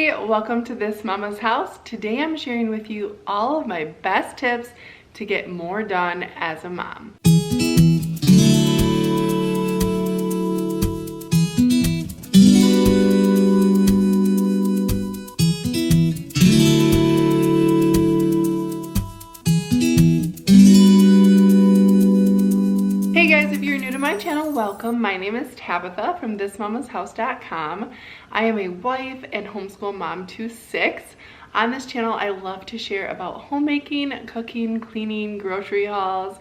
Hey, welcome to This Mama's House. Today I'm sharing with you all of my best tips to get more done as a mom. Hey guys, if you're new to my channel, welcome. My name is Tabitha from thismamashouse.com. I am a wife and homeschool mom to 6. On this channel, I love to share about homemaking, cooking, cleaning, grocery hauls,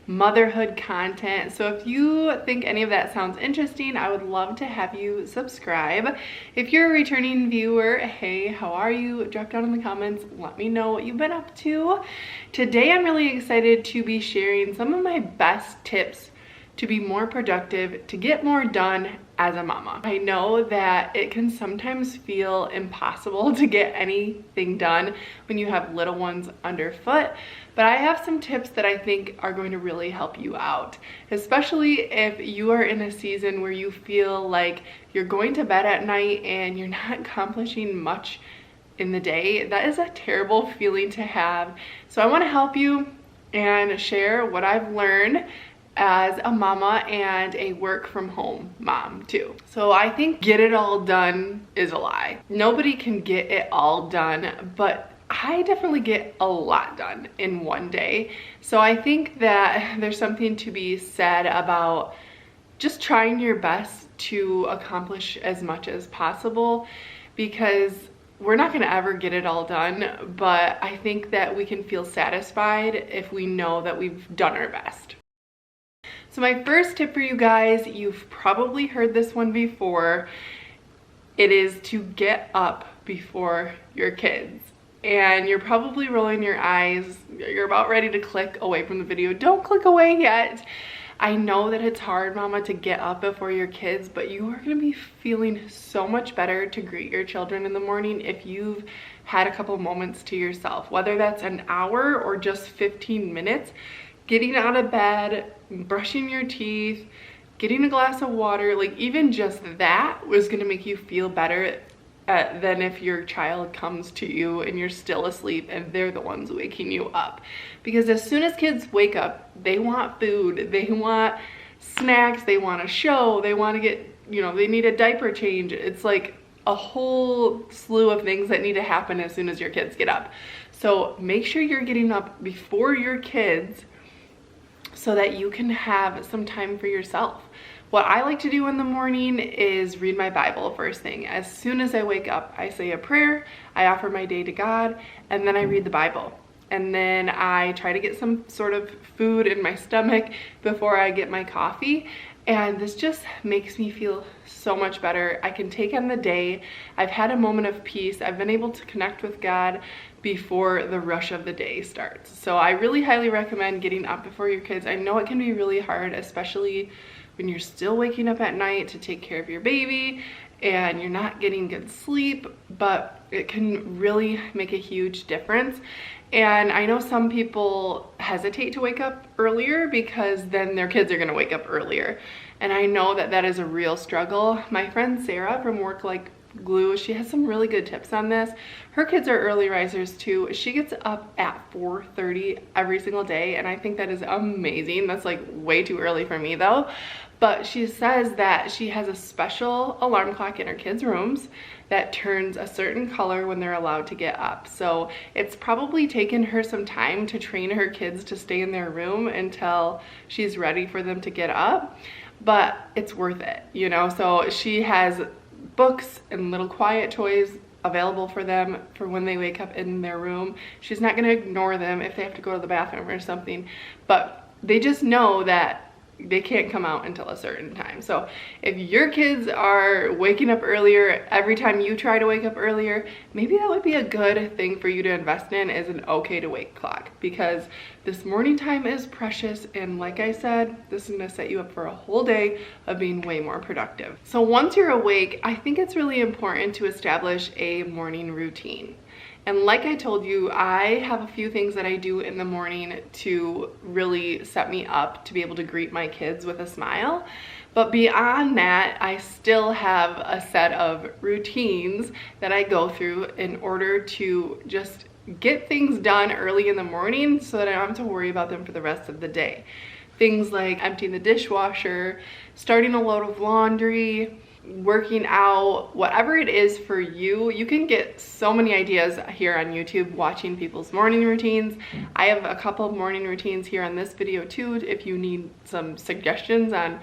motherhood content. So if you think any of that sounds interesting, I would love to have you subscribe. If you're a returning viewer, hey, how are you? Drop down in the comments, let me know what you've been up to. Today I'm really excited to be sharing some of my best tips to be more productive, to get more done as a mama. I know that it can sometimes feel impossible to get anything done when you have little ones underfoot, but I have some tips that I think are going to really help you out, especially if you are in a season where you feel like you're going to bed at night and you're not accomplishing much in the day. That is a terrible feeling to have. So I want to help you and share what I've learned as a mama and a work from home mom too. So I think get it all done is a lie. Nobody can get it all done, but I definitely get a lot done in one day. So I think that there's something to be said about just trying your best to accomplish as much as possible, because we're not gonna ever get it all done, but I think that we can feel satisfied if we know that we've done our best. So my first tip for you guys, you've probably heard this one before, it is to get up before your kids. And you're probably rolling your eyes, you're about ready to click away from the video. Don't click away yet. I know that it's hard, mama, to get up before your kids, but you are gonna be feeling so much better to greet your children in the morning if you've had a couple moments to yourself, whether that's an hour or just 15 minutes. Getting out of bed, brushing your teeth, getting a glass of water, like even just that was gonna make you feel better than if your child comes to you and you're still asleep and they're the ones waking you up. Because as soon as kids wake up, they want food, they want snacks, they want a show, they want to get, they need a diaper change. It's like a whole slew of things that need to happen as soon as your kids get up. So make sure you're getting up before your kids so that you can have some time for yourself. What I like to do in the morning is read my Bible first thing. As soon as I wake up, I say a prayer, I offer my day to God, and then I read the Bible. And then I try to get some sort of food in my stomach before I get my coffee. And this just makes me feel so much better. I can take on the day. I've had a moment of peace. I've been able to connect with God before the rush of the day starts. So I really highly recommend getting up before your kids. I know it can be really hard, especially when you're still waking up at night to take care of your baby and you're not getting good sleep, but it can really make a huge difference. And I know some people hesitate to wake up earlier because then their kids are gonna wake up earlier. And I know that that is a real struggle. My friend Sarah from Work Like Glue, she has some really good tips on this. Her kids are early risers too. She gets up at 4:30 every single day, and I think that is amazing. That's like way too early for me though. But she says that she has a special alarm clock in her kids' rooms that turns a certain color when they're allowed to get up. So it's probably taken her some time to train her kids to stay in their room until she's ready for them to get up, but it's worth it, So she has books and little quiet toys available for them for when they wake up in their room. She's not going to ignore them if they have to go to the bathroom or something, but they just know that they can't come out until a certain time. So if your kids are waking up earlier every time you try to wake up earlier, maybe that would be a good thing for you to invest in, is an okay to wake clock, because this morning time is precious. And like I said, this is gonna set you up for a whole day of being way more productive. So once you're awake, I think it's really important to establish a morning routine. And like I told you, I have a few things that I do in the morning to really set me up to be able to greet my kids with a smile. But beyond that, I still have a set of routines that I go through in order to just get things done early in the morning so that I don't have to worry about them for the rest of the day. Things like emptying the dishwasher, starting a load of laundry, working out, whatever it is for you. You can get so many ideas here on YouTube watching people's morning routines. I have a couple of morning routines here on this video too if you need some suggestions on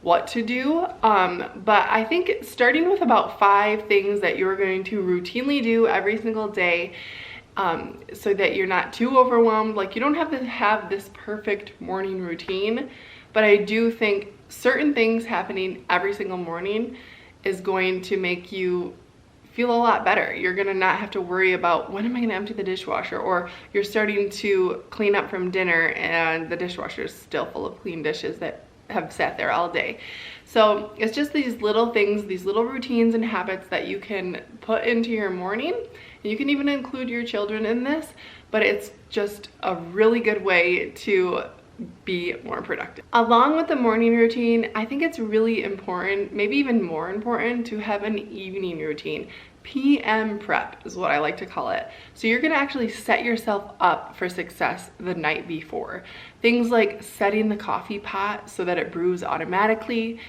what to do. But I think starting with about 5 things that you're going to routinely do every single day, so that you're not too overwhelmed. Like, you don't have to have this perfect morning routine, but I do think certain things happening every single morning is going to make you feel a lot better. You're gonna not have to worry about, when am I gonna empty the dishwasher? Or you're starting to clean up from dinner and the dishwasher is still full of clean dishes that have sat there all day. So it's just these little things, these little routines and habits that you can put into your morning. And you can even include your children in this, but it's just a really good way to be more productive. Along with the morning routine, I think it's really important, maybe even more important, to have an evening routine. PM prep is what I like to call it. So you're gonna actually set yourself up for success the night before. Things like setting the coffee pot so that it brews automatically,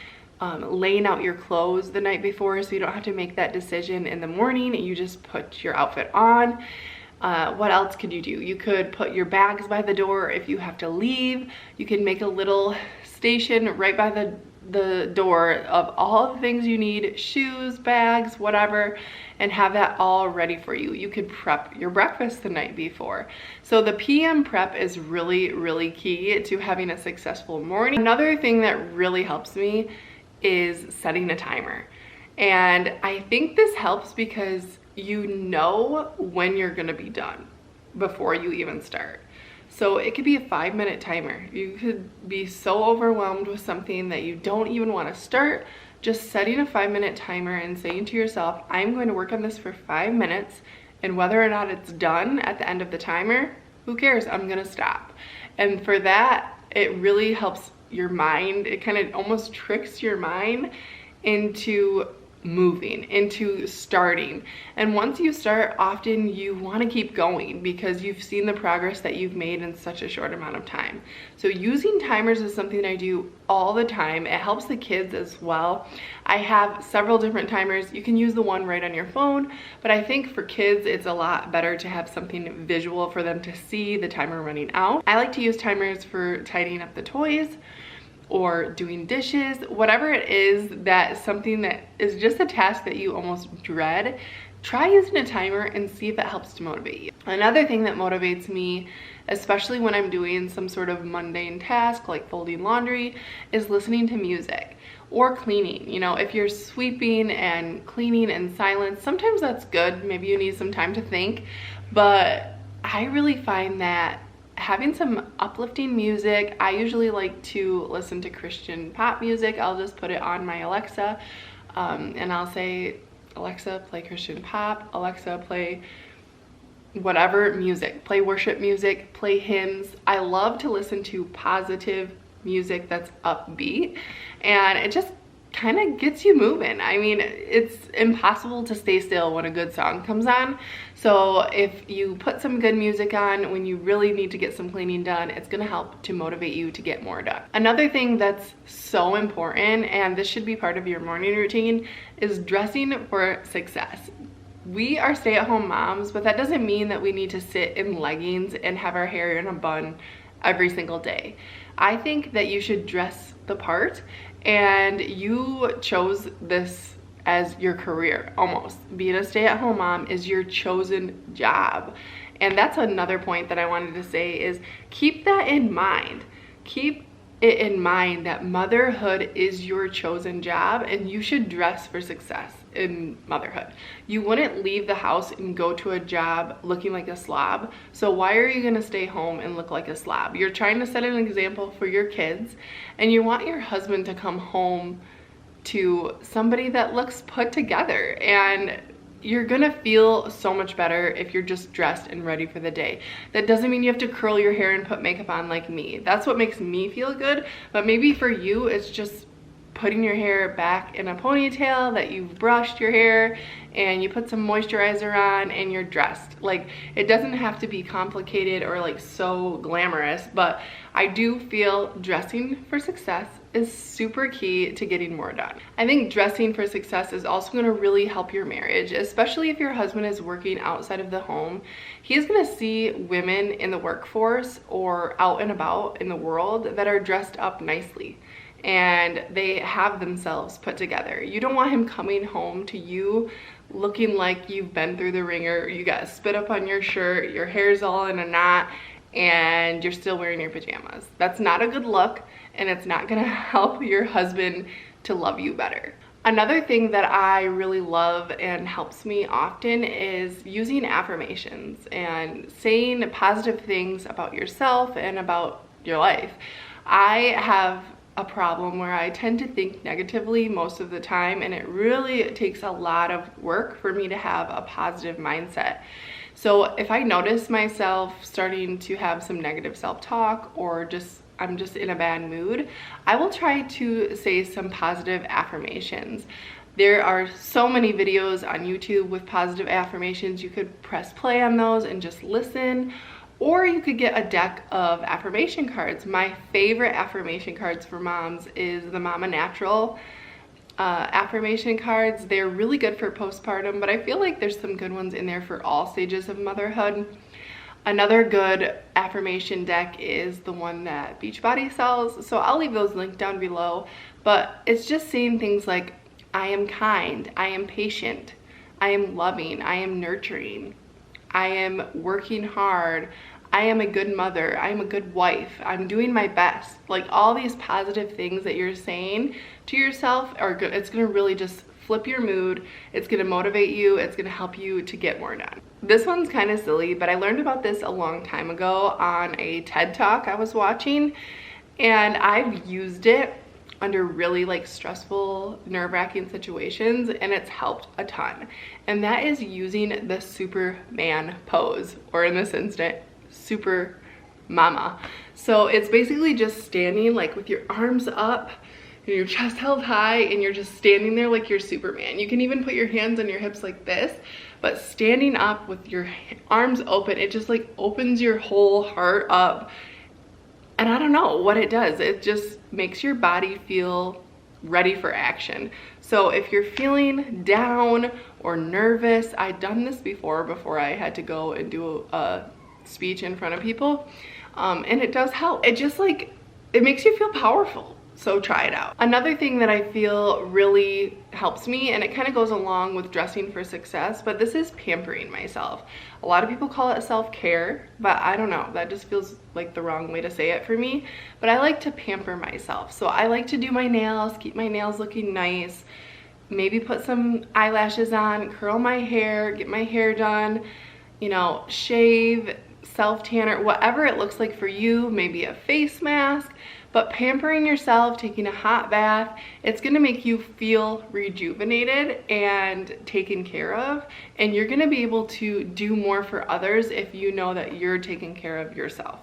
laying out your clothes the night before so you don't have to make that decision in the morning. You just put your outfit on. What else could you do? You could put your bags by the door if you have to leave. You can make a little station right by the door of all the things you need, shoes, bags, whatever, and have that all ready for you. You could prep your breakfast the night before. So the PM prep is really, really key to having a successful morning. Another thing that really helps me is setting a timer. And I think this helps because you know when you're gonna be done before you even start. So it could be a 5-minute timer. You could be so overwhelmed with something that you don't even want to start. Just setting a 5-minute timer and saying to yourself, I'm going to work on this for 5 minutes, and whether or not it's done at the end of the timer, who cares? I'm gonna stop. And for that, it really helps your mind. It kind of almost tricks your mind into moving, into starting. And once you start, often you want to keep going because you've seen the progress that you've made in such a short amount of time. So using timers is something that I do all the time. It helps the kids as well. I have several different timers. You can use the one right on your phone, but I think for kids it's a lot better to have something visual for them to see the timer running out. I like to use timers for tidying up the toys or doing dishes, whatever it is, that something that is just a task that you almost dread. Try using a timer and see if it helps to motivate you. Another thing that motivates me, especially when I'm doing some sort of mundane task like folding laundry, is listening to music or cleaning. You know, if you're sweeping and cleaning in silence, sometimes that's good. Maybe you need some time to think, but I really find that having some uplifting music, I usually like to listen to Christian pop music. I'll just put it on my Alexa, and I'll say, Alexa, play Christian pop. Alexa, play whatever music. Play worship music, play hymns. I love to listen to positive music that's upbeat, and it just kind of gets you moving. I mean, it's impossible to stay still when a good song comes on. So if you put some good music on when you really need to get some cleaning done, it's gonna help to motivate you to get more done. Another thing that's so important, and this should be part of your morning routine, is dressing for success. We are stay-at-home moms, but that doesn't mean that we need to sit in leggings and have our hair in a bun every single day. I think that you should dress the part, and you chose this as your career. Almost being a stay-at-home mom is your chosen job. And that's another point that I wanted to say, is keep that in mind. Keep it in mind that motherhood is your chosen job, and you should dress for success in motherhood. You wouldn't leave the house and go to a job looking like a slob. So why are you gonna stay home and look like a slob? You're trying to set an example for your kids, and you want your husband to come home to somebody that looks put together, and you're gonna feel so much better if you're just dressed and ready for the day. That doesn't mean you have to curl your hair and put makeup on like me. That's what makes me feel good, but maybe for you it's just putting your hair back in a ponytail, that you've brushed your hair, and you put some moisturizer on and you're dressed. Like, it doesn't have to be complicated or like so glamorous, but I do feel dressing for success is super key to getting more done. I think dressing for success is also going to really help your marriage, especially if your husband is working outside of the home. He's going to see women in the workforce or out and about in the world that are dressed up nicely and they have themselves put together. You don't want him coming home to you looking like you've been through the ringer, you got spit up on your shirt, your hair's all in a knot, and you're still wearing your pajamas. That's not a good look, and it's not gonna help your husband to love you better. Another thing that I really love and helps me often is using affirmations and saying positive things about yourself and about your life. I have a problem where I tend to think negatively most of the time, and it really takes a lot of work for me to have a positive mindset. So if I notice myself starting to have some negative self-talk, or I'm just in a bad mood, I will try to say some positive affirmations. There are so many videos on YouTube with positive affirmations. You could press play on those and just listen, or you could get a deck of affirmation cards. My favorite affirmation cards for moms is the Mama Natural affirmation cards. They're really good for postpartum, but I feel like there's some good ones in there for all stages of motherhood. Another good affirmation deck is the one that Beachbody sells, so I'll leave those linked down below. But it's just saying things like, I am kind, I am patient, I am loving, I am nurturing, I am working hard, I am a good mother, I am a good wife, I'm doing my best. Like, all these positive things that you're saying to yourself are good. It's gonna really just flip your mood. It's gonna motivate you. It's gonna help you to get more done. This one's kind of silly, but I learned about this a long time ago on a TED Talk I was watching, and I've used it under really like stressful, nerve-wracking situations, and it's helped a ton. And that is using the Superman pose, or in this instant, Super Mama. So it's basically just standing like with your arms up and your chest held high, and you're just standing there like you're Superman. You can even put your hands on your hips like this, but standing up with your arms open, it just like opens your whole heart up. And I don't know what it does. It just makes your body feel ready for action. So if you're feeling down or nervous, I've done this before I had to go and do a speech in front of people, and it does help. It just like, it makes you feel powerful. So try it out. Another thing that I feel really helps me, and it kind of goes along with dressing for success, but this is pampering myself. A lot of people call it self-care, but I don't know, that just feels like the wrong way to say it for me. But I like to pamper myself. So I like to do my nails, keep my nails looking nice, maybe put some eyelashes on, curl my hair, get my hair done, you know, shave, self-tanner, whatever it looks like for you, maybe a face mask. But pampering yourself, taking a hot bath, it's gonna make you feel rejuvenated and taken care of, and you're gonna be able to do more for others if you know that you're taking care of yourself.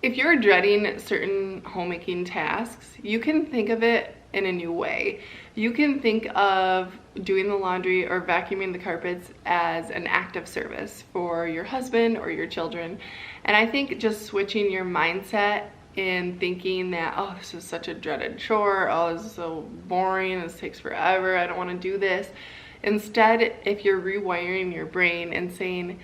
If you're dreading certain homemaking tasks, you can think of it in a new way. You can think of doing the laundry or vacuuming the carpets as an act of service for your husband or your children. And I think just switching your mindset in thinking that, oh, this is such a dreaded chore, oh, this is so boring, this takes forever, I don't want to do this. Instead, if you're rewiring your brain and saying,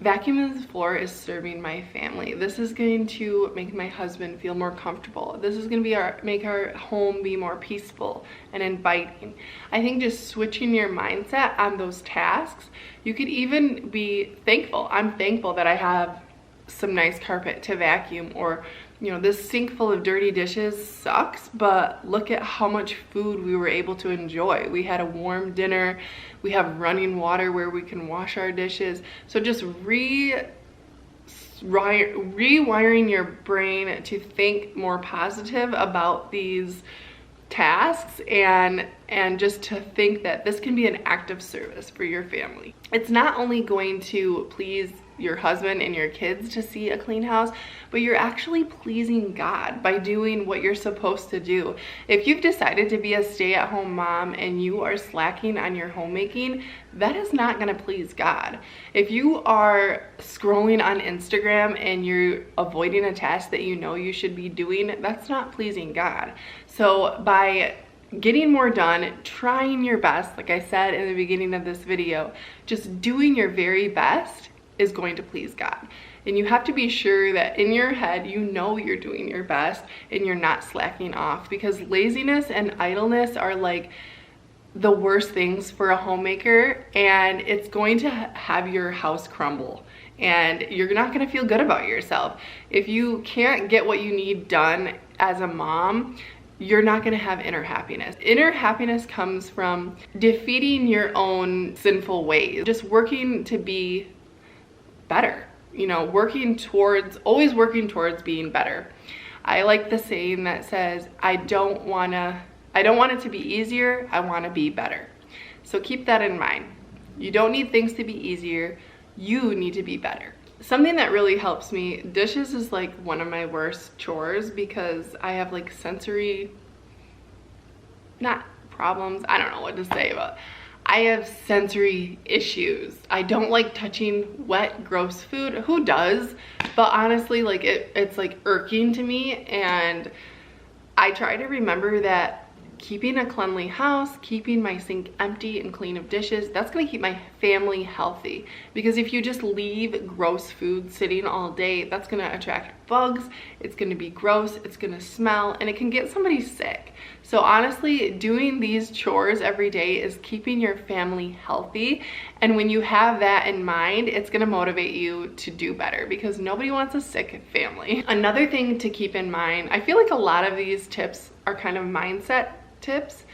vacuuming the floor is serving my family, this is going to make my husband feel more comfortable, this is going to make our home be more peaceful and inviting. I think just switching your mindset on those tasks, you could even be thankful. I'm thankful that I have some nice carpet to vacuum, or, you know, this sink full of dirty dishes sucks, but look at how much food we were able to enjoy. We had a warm dinner, we have running water where we can wash our dishes. So just rewiring your brain to think more positive about these tasks and just to think that this can be an act of service for your family. It's not only going to please your husband and your kids to see a clean house, but you're actually pleasing God by doing what you're supposed to do. If you've decided to be a stay-at-home mom and you are slacking on your homemaking, that is not going to please God. If you are scrolling on Instagram and you're avoiding a task that you know you should be doing, that's not pleasing God. So by getting more done, trying your best, like I said in the beginning of this video, just doing your very best is going to please God. And you have to be sure that in your head, you know you're doing your best and you're not slacking off, because laziness and idleness are like the worst things for a homemaker, and it's going to have your house crumble and you're not going to feel good about yourself. If you can't get what you need done as a mom, you're not going to have inner happiness. Inner happiness comes from defeating your own sinful ways, just working to be better, you know, always working towards being better. I like the saying that says, I don't want it to be easier, I want to be better. So keep that in mind. You don't need things to be easier, you need to be better. Something that really helps me, dishes is like one of my worst chores because I have like sensory, not problems, I don't know what to say, but I have sensory issues. I don't like touching wet, gross food. Who does? But honestly, like it's like irking to me, and I try to remember that keeping a cleanly house, keeping my sink empty and clean of dishes, that's gonna keep my family healthy. Because if you just leave gross food sitting all day, that's gonna attract bugs, it's gonna be gross, it's gonna smell, and it can get somebody sick. So honestly, doing these chores every day is keeping your family healthy. And when you have that in mind, it's gonna motivate you to do better, because nobody wants a sick family. Another thing to keep in mind, I feel like a lot of these tips are kind of mindset tips,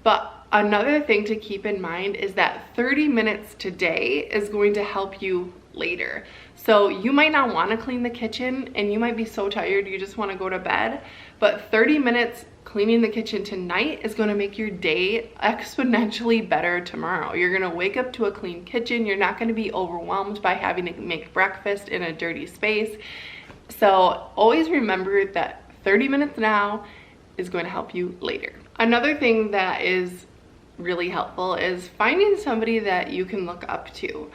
but another thing to keep in mind is that 30 minutes today is going to help you later. So you might not want to clean the kitchen and you might be so tired you just want to go to bed, but 30 minutes cleaning the kitchen tonight is going to make your day exponentially better tomorrow. You're going to wake up to a clean kitchen. You're not going to be overwhelmed by having to make breakfast in a dirty space. So always remember that 30 minutes now is going to help you later. Another thing that is really helpful is finding somebody that you can look up to.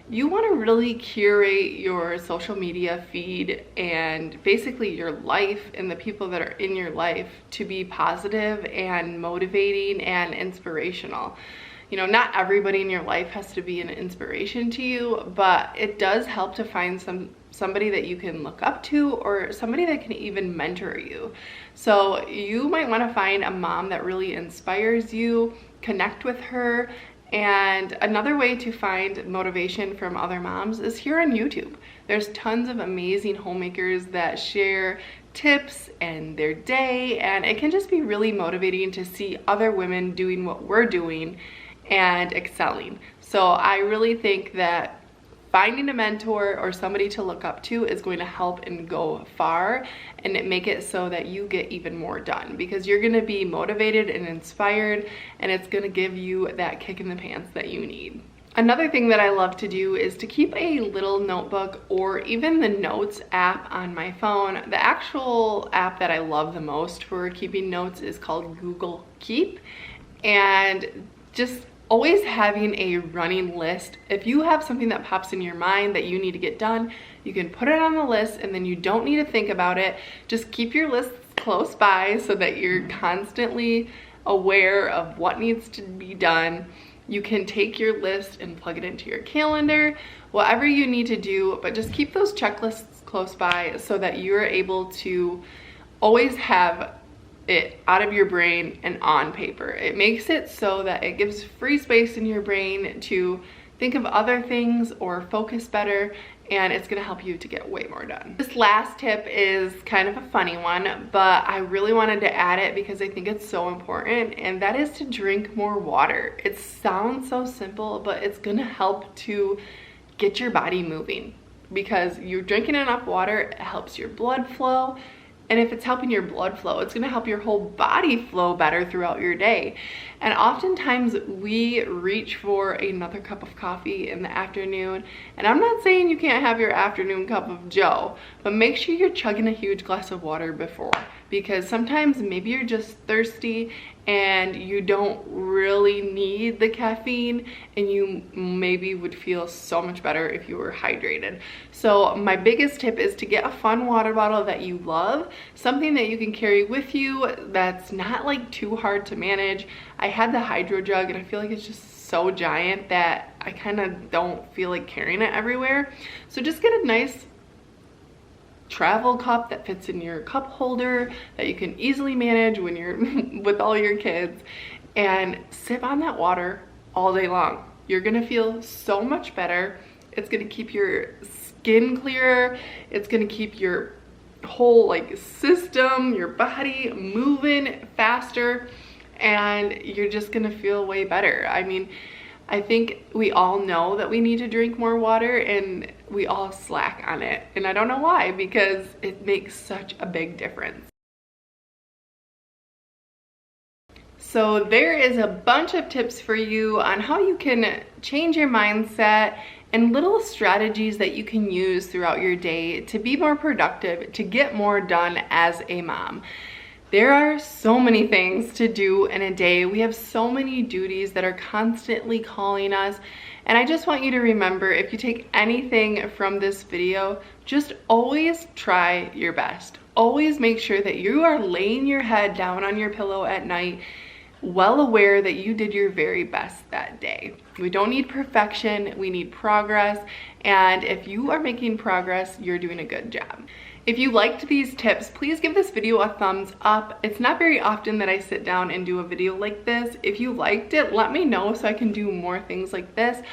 You want to really curate your social media feed and basically your life and the people that are in your life to be positive and motivating and inspirational. You know, not everybody in your life has to be an inspiration to you, but it does help to find somebody that you can look up to, or somebody that can even mentor you. So you might want to find a mom that really inspires you, connect with her. And another way to find motivation from other moms is here on YouTube. There's tons of amazing homemakers that share tips and their day, and it can just be really motivating to see other women doing what we're doing and excelling. So I really think that finding a mentor or somebody to look up to is going to help and go far, and make it so that you get even more done, because you're going to be motivated and inspired, and it's going to give you that kick in the pants that you need. Another thing that I love to do is to keep a little notebook or even the notes app on my phone. The actual app that I love the most for keeping notes is called Google Keep, and just always having a running list. If you have something that pops in your mind that you need to get done, you can put it on the list and then you don't need to think about it. Just keep your lists close by so that you're constantly aware of what needs to be done. You can take your list and plug it into your calendar, whatever you need to do, but just keep those checklists close by so that you're able to always have it out of your brain and on paper. It makes it so that it gives free space in your brain to think of other things or focus better, and it's gonna help you to get way more done. This last tip is kind of a funny one, but I really wanted to add it because I think it's so important, and that is to drink more water. It sounds so simple, but it's gonna help to get your body moving, because you're drinking enough water, it helps your blood flow, And if it's helping your blood flow, it's gonna help your whole body flow better throughout your day. And oftentimes we reach for another cup of coffee in the afternoon. And I'm not saying you can't have your afternoon cup of joe, but make sure you're chugging a huge glass of water before, because sometimes maybe you're just thirsty and you don't really need the caffeine, and you maybe would feel so much better if you were hydrated. So my biggest tip is to get a fun water bottle that you love, something that you can carry with you that's not like too hard to manage. I had the hydro jug and I feel like it's just so giant that I kind of don't feel like carrying it everywhere. So just get a nice travel cup that fits in your cup holder that you can easily manage when you're with all your kids, and sip on that water all day long. You're gonna feel so much better. It's gonna keep your skin clearer. It's gonna keep your whole like system, your body moving faster, and you're just gonna feel way better. I mean, I think we all know that we need to drink more water, and we all slack on it. And I don't know why, because it makes such a big difference. So there is a bunch of tips for you on how you can change your mindset and little strategies that you can use throughout your day to be more productive, to get more done as a mom. There are so many things to do in a day. We have so many duties that are constantly calling us. And I just want you to remember, if you take anything from this video, just always try your best. Always make sure that you are laying your head down on your pillow at night, well aware that you did your very best that day. We don't need perfection, we need progress. And if you are making progress, you're doing a good job. If you liked these tips, please give this video a thumbs up. It's not very often that I sit down and do a video like this. If you liked it, let me know so I can do more things like this.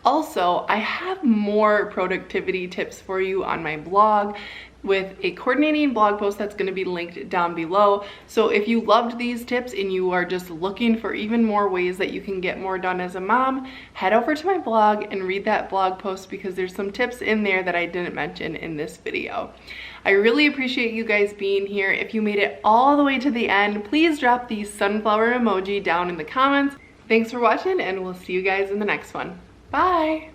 Also, I have more productivity tips for you on my blog with a coordinating blog post that's going to be linked down below. So if you loved these tips and you are just looking for even more ways that you can get more done as a mom, head over to my blog and read that blog post, because there's some tips in there that I didn't mention in this video. I really appreciate you guys being here. If you made it all the way to the end, please drop the sunflower emoji down in the comments. Thanks for watching, and we'll see you guys in the next one. Bye!